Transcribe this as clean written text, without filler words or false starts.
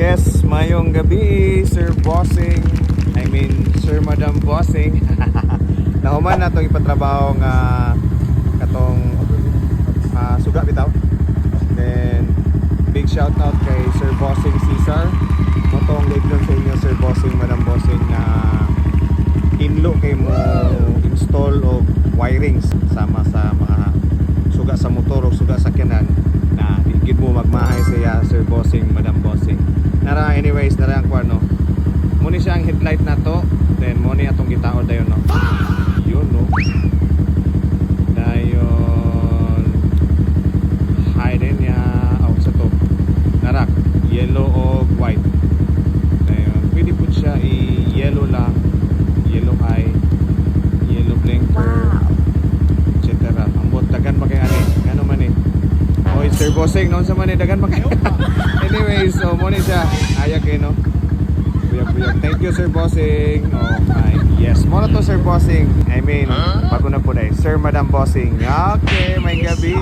Yes, mayong gabi, Sir Bossing. I mean, Sir Madam Bossing. Nahuman na itong ipatrabaho nga katong suga bitaw. Then, big shout out kay Sir Bossing Cesar. Motong lignon sa inyo, Sir Bossing, Madam Bossing, na inlo kay mo install o wirings sama sa mga suga sa motor o suga sa kanan na digid mo magmahay siya, Sir Bossing, Madam Bossing. Nara, anyways, nara ang kwano. Muni siya ang headlight na to. Then, muni atong gitaod dayon, no? Yun, no? Dayon hide niya. Oh, sa to. Nara, yellow o white. Dayon, pwede po siya i-yellow lang. Yellow eye. Yellow blinker. Etc. Ambot, dagan pa kay ani. Ano man eh. Oh, Sir Bossing, noon sa man eh. Dagan pa kay. Anyways, so muna siya. Ayak eh, no? Buyag-buyag. Thank you, Sir Bossing. Oh, my. Yes, muna to, Sir Bossing. I mean, bago na po dahil. Sir, Madam Bossing. Okay, may gabi.